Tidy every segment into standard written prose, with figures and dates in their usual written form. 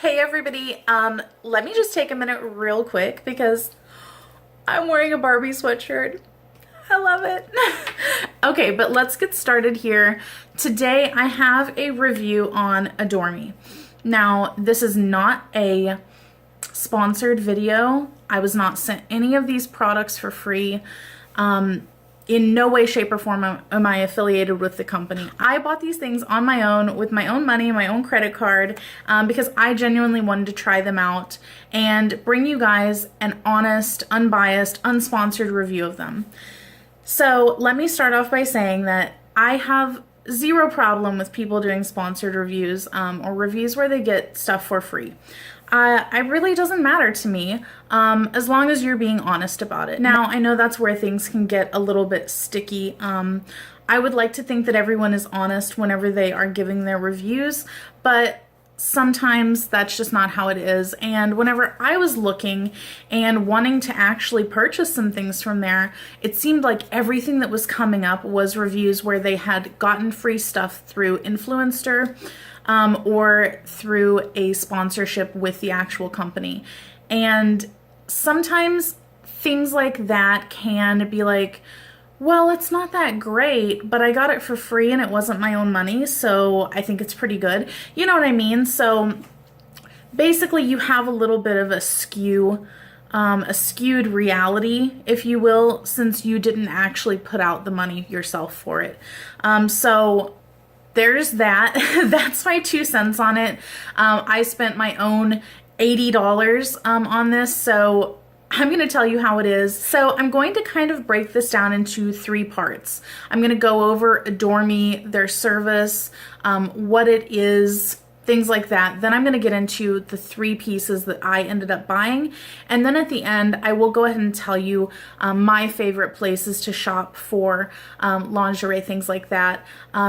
Hey everybody, let me just take a minute real quick because I'm wearing a Barbie sweatshirt. I love it. Okay, but let's get started here. Today I have a review on Adore Me. Now, this is not a sponsored video. I was not sent any of these products for free. In no way, shape, or form am I affiliated with the company. I bought these things on my own with my own money, my own credit card, because I genuinely wanted to try them out and bring you guys an honest, unbiased, unsponsored review of them. So let me start off by saying that I have zero problem with people doing sponsored reviews or reviews where they get stuff for free. It really doesn't matter to me as long as you're being honest about it. Now, I know that's where things can get a little bit sticky. I would like to think that everyone is honest whenever they are giving their reviews, but sometimes that's just not how it is. And whenever I was looking and wanting to actually purchase some things from there, it seemed like everything that was coming up was reviews where they had gotten free stuff through influencer or through a sponsorship with the actual company. And sometimes things like that can be like, well, it's not that great, but I got it for free and it wasn't my own money, so I think it's pretty good. You know what I mean? So basically you have a little bit of a skewed reality, if you will, since you didn't actually put out the money yourself for it. So there's that. That's my 2 cents on it. I spent my own $80 on this, so I'm going to tell you how it is. So I'm going to kind of break this down into 3 parts. I'm going to go over Adore Me, their service, what it is, things like that. Then I'm going to get into the 3 pieces that I ended up buying. And then at the end, I will go ahead and tell you my favorite places to shop for lingerie, things like that.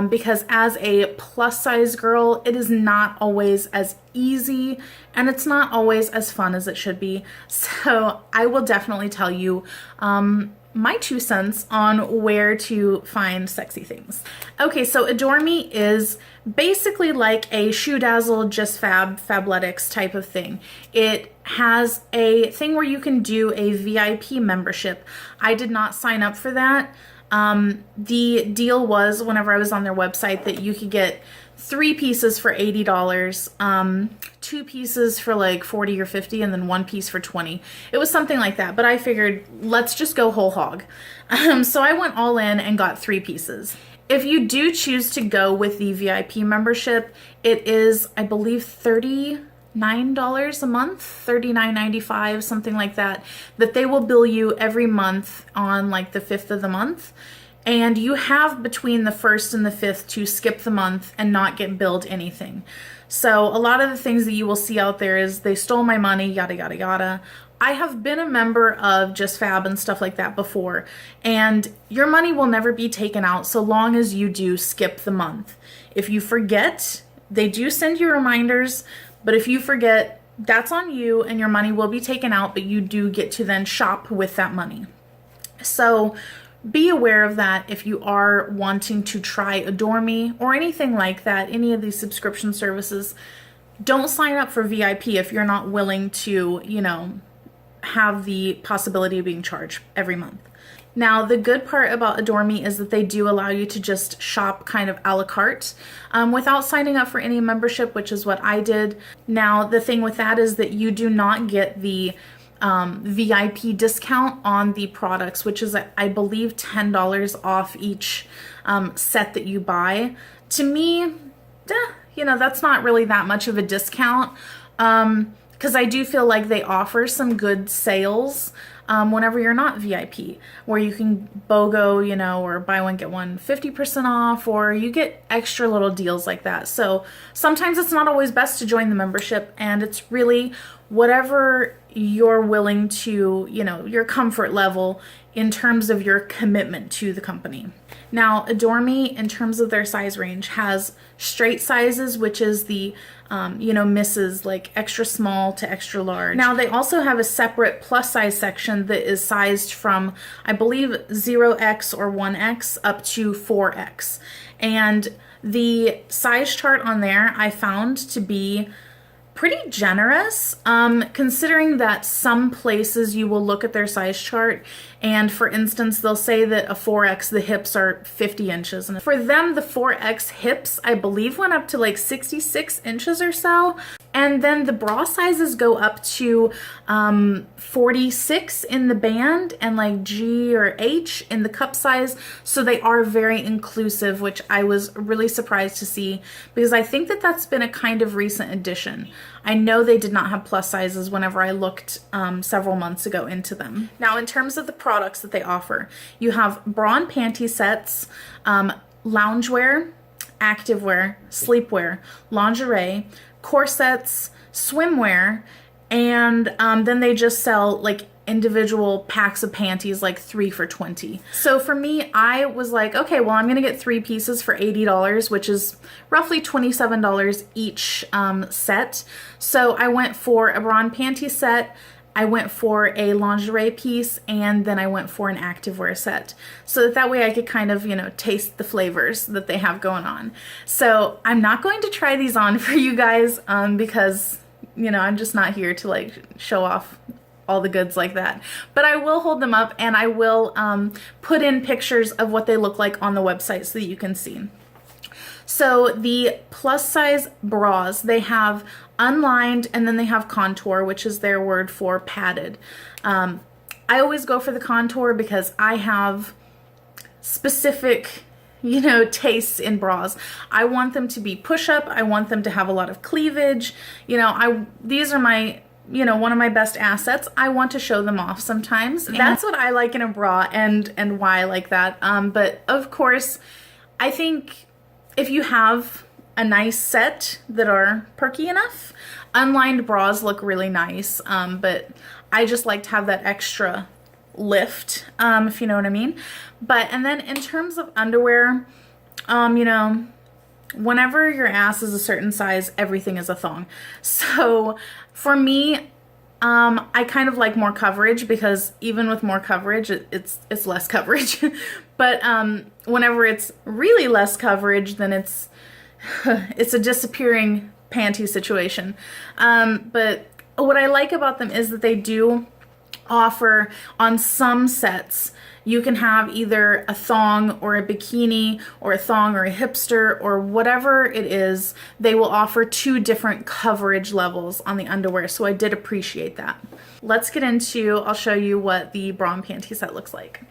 Because as a plus size girl, it is not always as easy and it's not always as fun as it should be. So I will definitely tell you my 2 cents on where to find sexy things. Okay, so Adore Me is basically like a Shoe Dazzle, Just Fab, Fabletics type of thing. It has a thing where you can do a VIP membership. I did not sign up for that. The deal was, whenever I was on their website, that you could get 3 pieces for $80, 2 pieces for like 40 or 50, and then 1 piece for 20. It was something like that, but I figured let's just go whole hog. So I went all in and got 3 pieces. If you do choose to go with the VIP membership, it is, I believe, $39 a month, $39.95, something like that, that they will bill you every month on like the 5th of the month. And you have between the 1st and the 5th to skip the month and not get billed anything. So a lot of the things that you will see out there is they stole my money, yada, yada, yada. I have been a member of Just Fab and stuff like that before, and your money will never be taken out so long as you do skip the month. If you forget, they do send you reminders, but if you forget, that's on you and your money will be taken out, but you do get to then shop with that money. So be aware of that if you are wanting to try Adore Me or anything like that, any of these subscription services. Don't sign up for VIP if you're not willing to, have the possibility of being charged every month. Now, the good part about Adore Me is that they do allow you to just shop kind of a la carte without signing up for any membership, which is what I did. Now, the thing with that is that you do not get the VIP discount on the products, which is, I believe, $10 off each set that you buy. To me, that's not really that much of a discount. Because I do feel like they offer some good sales whenever you're not VIP, where you can BOGO, or buy one, get one 50% off, or you get extra little deals like that. So sometimes it's not always best to join the membership, and it's really whatever you're willing to, your comfort level in terms of your commitment to the company. Now, Adore Me, in terms of their size range, has straight sizes, which is the, misses like extra small to extra large. Now, they also have a separate plus size section that is sized from, I believe, 0X or 1X up to 4X. And the size chart on there I found to be pretty generous, considering that some places you will look at their size chart and, for instance, they'll say that a 4X, the hips are 50 inches. And for them, the 4X hips, I believe, went up to like 66 inches or so. And then the bra sizes go up to 46 in the band and like G or H in the cup size. So they are very inclusive, which I was really surprised to see, because I think that that's been a kind of recent addition. I know they did not have plus sizes whenever I looked several months ago into them. Now, in terms of the products that they offer, you have bra and panty sets, loungewear, activewear, sleepwear, lingerie, corsets, swimwear, and then they just sell like individual packs of panties, like 3 for $20. So for me, I was like, okay, well, I'm gonna get 3 pieces for $80, which is roughly $27 each set. So I went for a bra and panty set, I went for a lingerie piece, and then I went for an activewear set. So that way I could kind of, you know, taste the flavors that they have going on. So I'm not going to try these on for you guys because, you know, I'm just not here to like show off all the goods like that. But I will hold them up and I will put in pictures of what they look like on the website so that you can see. So the plus size bras, they have unlined and then they have contour, which is their word for padded. I always go for the contour because I have specific, you know, tastes in bras. I want them to be push-up. I want them to have a lot of cleavage. You know, these are my, you know, one of my best assets. I want to show them off sometimes. That's what I like in a bra and why I like that. But of course, I think if you have a nice set that are perky enough, unlined bras look really nice. But I just like to have that extra lift, if you know what I mean. And then in terms of underwear, you know, whenever your ass is a certain size, everything is a thong. So for me, I kind of like more coverage, because even with more coverage, it's less coverage. But whenever it's really less coverage, then it's a disappearing panty situation. But what I like about them is that they do offer on some sets, you can have either a thong or a bikini or a thong or a hipster or whatever it is. They will offer 2 different coverage levels on the underwear. So I did appreciate that. Let's get into, I'll show you what the bra and panty set looks like.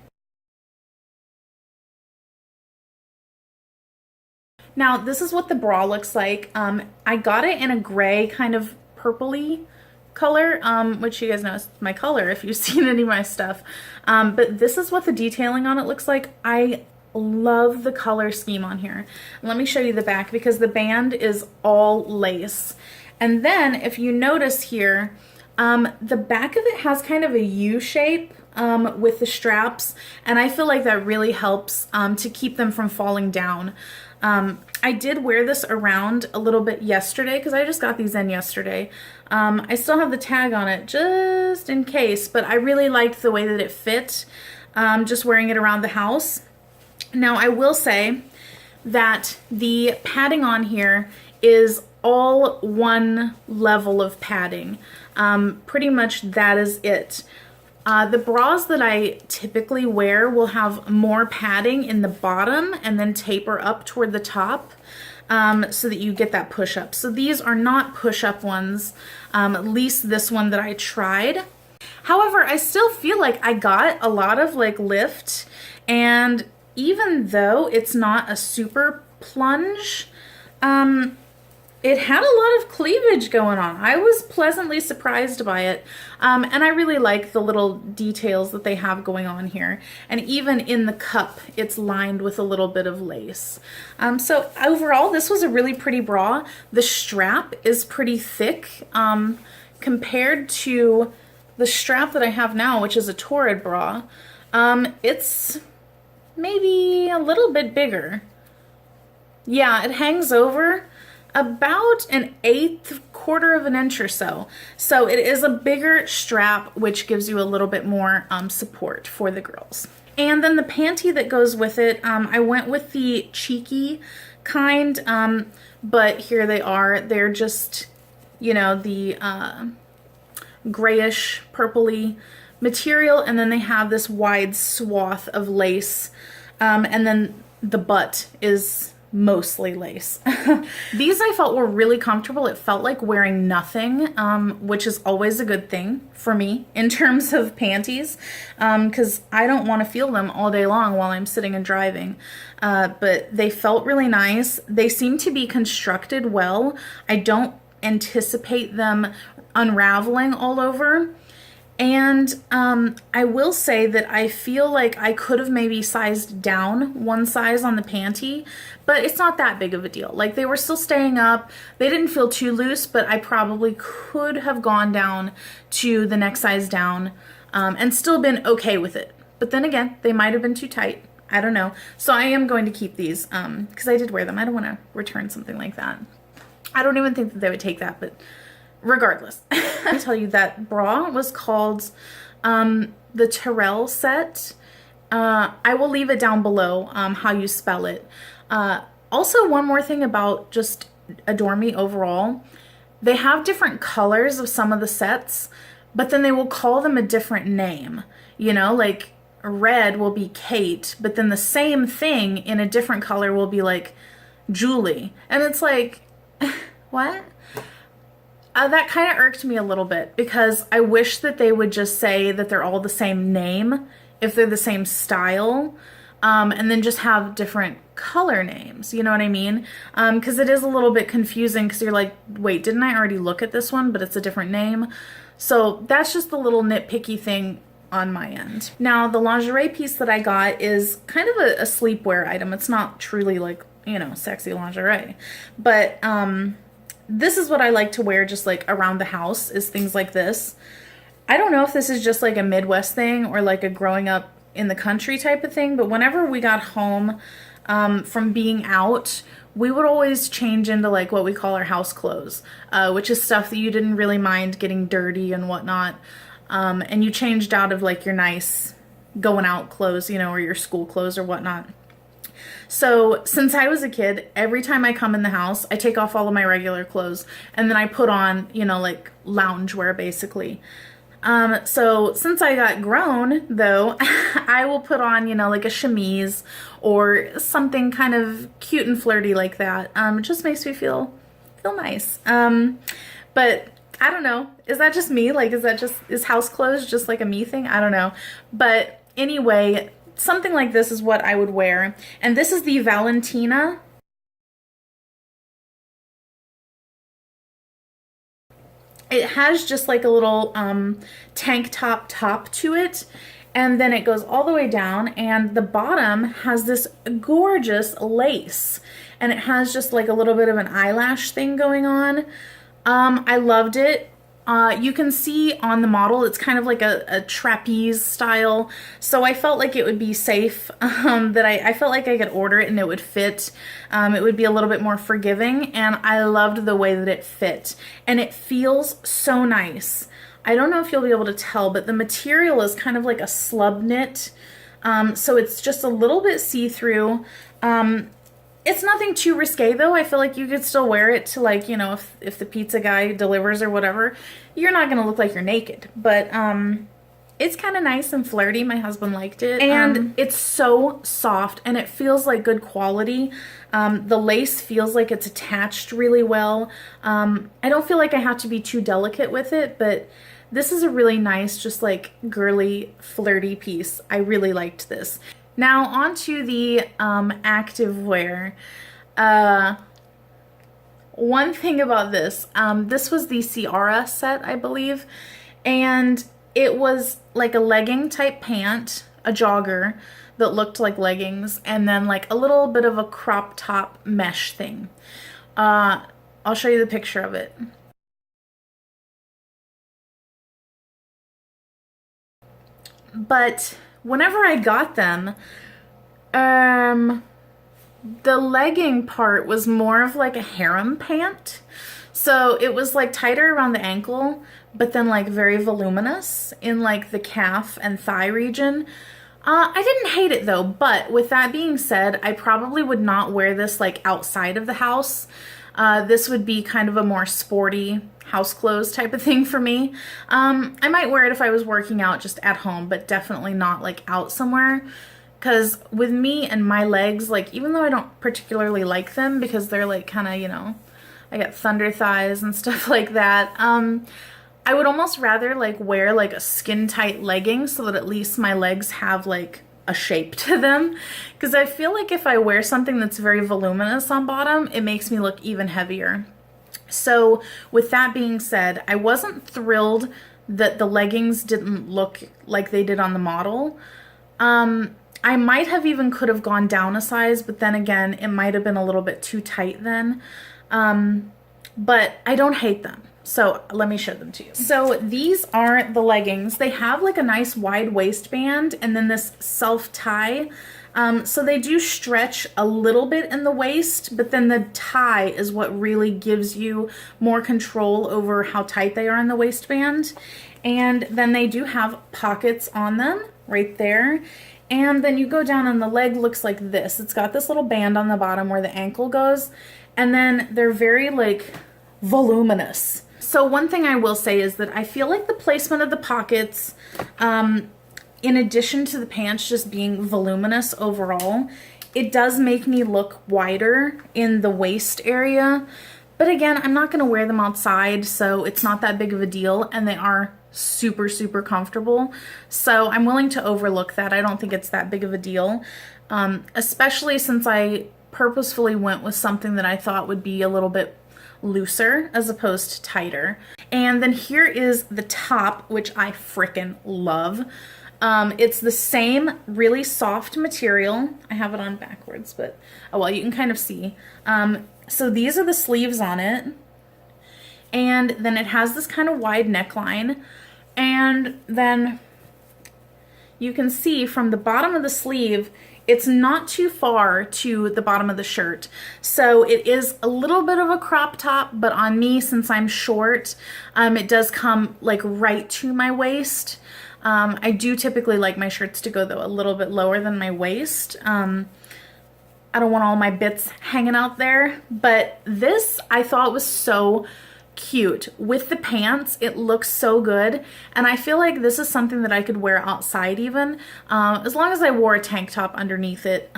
Now, this is what the bra looks like. I got it in a gray kind of purpley color, which you guys know is my color if you've seen any of my stuff. But this is what the detailing on it looks like. I love the color scheme on here. Let me show you the back, because the band is all lace. And then if you notice here, the back of it has kind of a U shape with the straps, and I feel like that really helps to keep them from falling down. I did wear this around a little bit yesterday because I just got these in yesterday. I still have the tag on it just in case, but I really liked the way that it fit, just wearing it around the house. Now, I will say that the padding on here is all one level of padding. Pretty much that is it. The bras that I typically wear will have more padding in the bottom and then taper up toward the top, so that you get that push-up. So these are not push-up ones, at least this one that I tried. However, I still feel like I got a lot of like lift, and even though it's not a super plunge, it had a lot of cleavage going on. I was pleasantly surprised by it. And I really like the little details that they have going on here. And even in the cup, it's lined with a little bit of lace. So overall, this was a really pretty bra. The strap is pretty thick compared to the strap that I have now, which is a Torrid bra. It's maybe a little bit bigger. Yeah, it hangs over about 1/8 quarter of an inch or so. So it is a bigger strap, which gives you a little bit more support for the girls. And then the panty that goes with it, I went with the cheeky kind, but here they are. They're just you know, the grayish purpley material, and then they have this wide swath of lace, and then the butt is mostly lace. These I felt were really comfortable. It felt like wearing nothing, which is always a good thing for me in terms of panties, because I don't want to feel them all day long while I'm sitting and driving. But they felt really nice. They seem to be constructed well. I don't anticipate them unraveling all over. And I will say that I feel like I could have maybe sized down one size on the panty, but it's not that big of a deal. Like, they were still staying up. They didn't feel too loose, but I probably could have gone down to the next size down and still been okay with it. But then again, they might have been too tight. I don't know. So I am going to keep these because I did wear them. I don't want to return something like that. I don't even think that they would take that, but regardless. I tell you, that bra was called the Terelle set. I will leave it down below how you spell it. Also, one more thing about just Adore Me overall. They have different colors of some of the sets, but then they will call them a different name. You know, like red will be Kate, but then the same thing in a different color will be like Julie. And it's like, what? That kind of irked me a little bit, because I wish that they would just say that they're all the same name if they're the same style, and then just have different color names, you know what I mean? Because it is a little bit confusing, because you're like, wait, didn't I already look at this one, but it's a different name? So that's just the little nitpicky thing on my end. Now, the lingerie piece that I got is kind of a sleepwear item. It's not truly like, you know, sexy lingerie, but this is what I like to wear just like around the house, is things like this. I don't know if this is just like a Midwest thing or like a growing up in the country type of thing, but whenever we got home from being out, we would always change into like what we call our house clothes, which is stuff that you didn't really mind getting dirty and whatnot. And you changed out of like your nice going out clothes, you know, or your school clothes or whatnot. So since I was a kid, every time I come in the house, I take off all of my regular clothes and then I put on, you know, like loungewear basically. So since I got grown though, I will put on, you know, like a chemise or something kind of cute and flirty like that. It just makes me feel nice. But I don't know. Is that just me? Like, is house clothes just like a me thing? I don't know. But anyway, something like this is what I would wear. And this is the Valentina. It has just like a little tank top to it. And then it goes all the way down. And the bottom has this gorgeous lace. And it has just like a little bit of an eyelash thing going on. I loved it. You can see on the model, it's kind of like a trapeze style. So I felt like it would be safe, that I felt like I could order it and it would fit. It would be a little bit more forgiving, and I loved the way that it fit. And it feels so nice. I don't know if you'll be able to tell, but the material is kind of like a slub knit. So it's just a little bit see-through. It's nothing too risque though. I feel like you could still wear it to, like, you know, if the pizza guy delivers or whatever, you're not gonna look like you're naked. But it's kind of nice and flirty. My husband liked it. And it's so soft and it feels like good quality. The lace feels like it's attached really well. I don't feel like I have to be too delicate with it, but this is a really nice, just like girly, flirty piece. I really liked this. Now on to the activewear. One thing about this, this was the Siara set, I believe, and it was like a legging type pant, a jogger that looked like leggings, and then like a little bit of a crop top mesh thing. I'll show you the picture of it. But whenever I got them, the legging part was more of like a harem pant. So it was like tighter around the ankle, but then like very voluminous in like the calf and thigh region. I didn't hate it though, but with that being said, I probably would not wear this like outside of the house. This would be kind of a more sporty house clothes type of thing for me. I might wear it if I was working out just at home, but definitely not like out somewhere. Because with me and my legs, like even though I don't particularly like them because they're like kind of, you know, I got thunder thighs and stuff like that. I would almost rather like wear like a skin tight legging so that at least my legs have like a shape to them. Because I feel like if I wear something that's very voluminous on bottom, it makes me look even heavier. So with that being said, I wasn't thrilled that the leggings didn't look like they did on the model. I might have even could have gone down a size, but then again, it might have been a little bit too tight then. But I don't hate them. So let me show them to you. So these are the leggings. They have like a nice wide waistband and then this self tie. So they do stretch a little bit in the waist, but then the tie is what really gives you more control over how tight they are in the waistband. And then they do have pockets on them right there. And then you go down and the leg looks like this. It's got this little band on the bottom where the ankle goes. And then they're very like voluminous. So one thing I will say is that I feel like the placement of the pockets, in addition to the pants just being voluminous overall, it does make me look wider in the waist area. But again, I'm not going to wear them outside, so it's not that big of a deal, and they are super, super comfortable. So I'm willing to overlook that. I don't think it's that big of a deal, especially since I purposefully went with something that I thought would be a little bit looser as opposed to tighter. And then here is the top, which I frickin' love. It's the same really soft material. I have it on backwards, but oh well, you can kind of see. So these are the sleeves on it. And then it has this kind of wide neckline. And then you can see from the bottom of the sleeve, it's not too far to the bottom of the shirt. So it is a little bit of a crop top, but on me, since I'm short, it does come like right to my waist. I do typically like my shirts to go though a little bit lower than my waist. I don't want all my bits hanging out there, but this I thought was so cute. With the pants, it looks so good, and I feel like this is something that I could wear outside even, as long as I wore a tank top underneath it,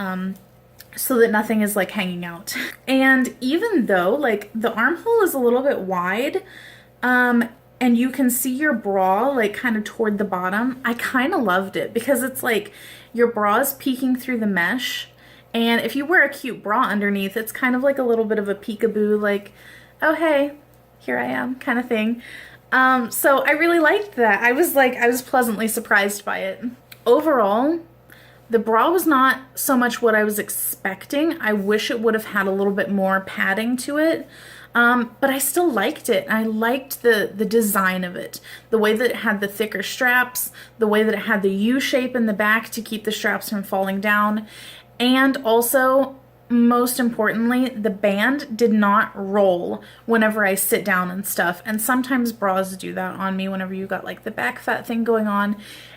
so that nothing is like hanging out. And even though like the armhole is a little bit wide, and you can see your bra like kind of toward the bottom, I kind of loved it because it's like your bra is peeking through the mesh, and if you wear a cute bra underneath, it's kind of like a little bit of a peekaboo, like, oh hey, here I am kind of thing. So I really liked that. I was pleasantly surprised by it. Overall, the bra was not so much what I was expecting. I wish it would have had a little bit more padding to it. But I still liked it. I liked the design of it. The way that it had the thicker straps, the way that it had the U shape in the back to keep the straps from falling down, and also, most importantly, the band did not roll whenever I sit down and stuff. And sometimes bras do that on me whenever you got like the back fat thing going on.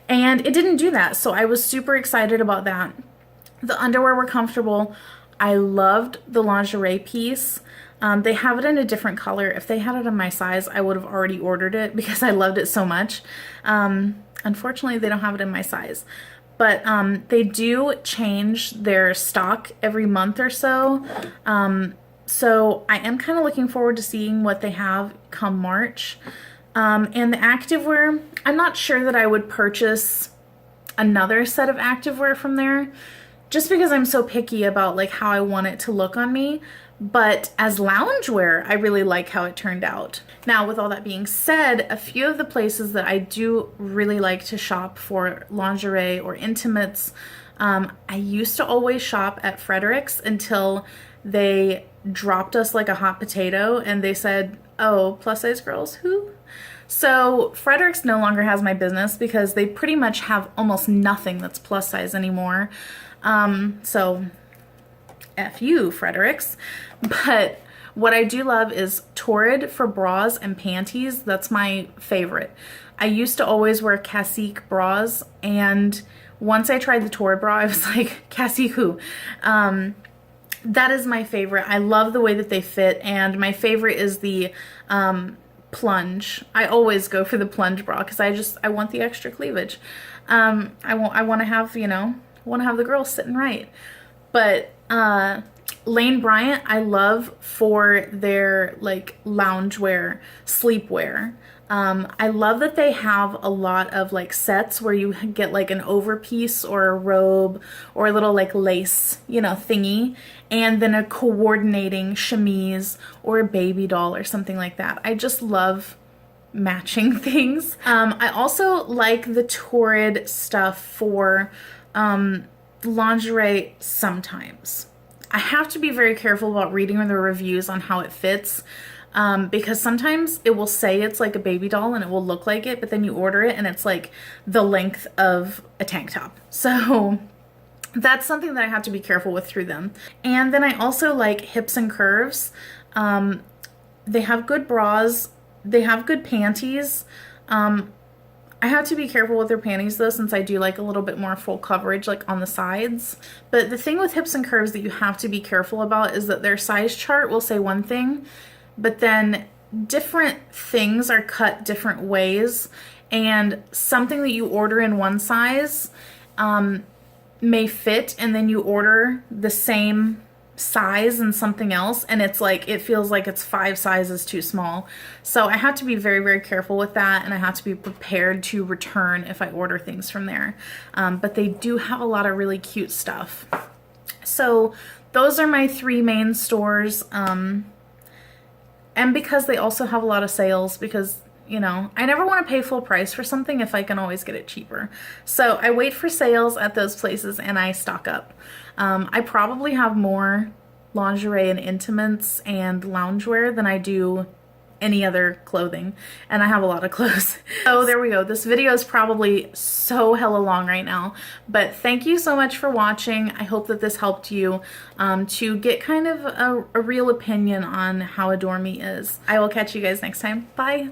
And it didn't do that. So I was super excited about that. The underwear were comfortable. I loved the lingerie piece. They have it in a different color. If they had it in my size, I would have already ordered it because I loved it so much. Unfortunately, they don't have it in my size. But they do change their stock every month or so. So I am kind of looking forward to seeing what they have come March. And the activewear, I'm not sure that I would purchase another set of activewear from there, just because I'm so picky about like how I want it to look on me. But as loungewear, I really like how it turned out. Now, with all that being said, a few of the places that I do really like to shop for lingerie or intimates, I used to always shop at Frederick's until they dropped us like a hot potato and they said, oh, plus size girls, who? So Frederick's no longer has my business because they pretty much have almost nothing that's plus size anymore. So F you, Frederick's. But what I do love is Torrid for bras and panties. That's my favorite. I used to always wear Cacique bras, and once I tried the Torrid bra, I was like, Cacique who? That is my favorite. I love the way that they fit, and my favorite is the plunge. I always go for the plunge bra because I want the extra cleavage. I want to have, you know, want to have the girls sitting right. But Lane Bryant, I love for their like loungewear, sleepwear. I love that they have a lot of like sets where you get like an overpiece or a robe or a little like lace, you know, thingy, and then a coordinating chemise or a baby doll or something like that. I just love matching things. I also like the Torrid stuff for lingerie sometimes. I have to be very careful about reading the reviews on how it fits. Because sometimes it will say it's like a baby doll and it will look like it, but then you order it and it's like the length of a tank top. So that's something that I have to be careful with through them. And then I also like Hips and Curves. They have good bras. They have good panties. I have to be careful with their panties though, since I do like a little bit more full coverage like on the sides. But the thing with Hips and Curves that you have to be careful about is that their size chart will say one thing, but then different things are cut different ways, and something that you order in one size may fit, and then you order the same size in something else and it's like it feels like it's 5 sizes too small. So I have to be very, very careful with that, and I have to be prepared to return if I order things from there. But they do have a lot of really cute stuff. So those are my 3 main stores. And because they also have a lot of sales, because, you know, I never want to pay full price for something if I can always get it cheaper. So I wait for sales at those places and I stock up. I probably have more lingerie and intimates and loungewear than I do any other clothing, and I have a lot of clothes. So there we go. This video is probably so hella long right now, but thank you so much for watching. I hope that this helped you to get kind of a real opinion on how Adore Me is. I will catch you guys next time. Bye.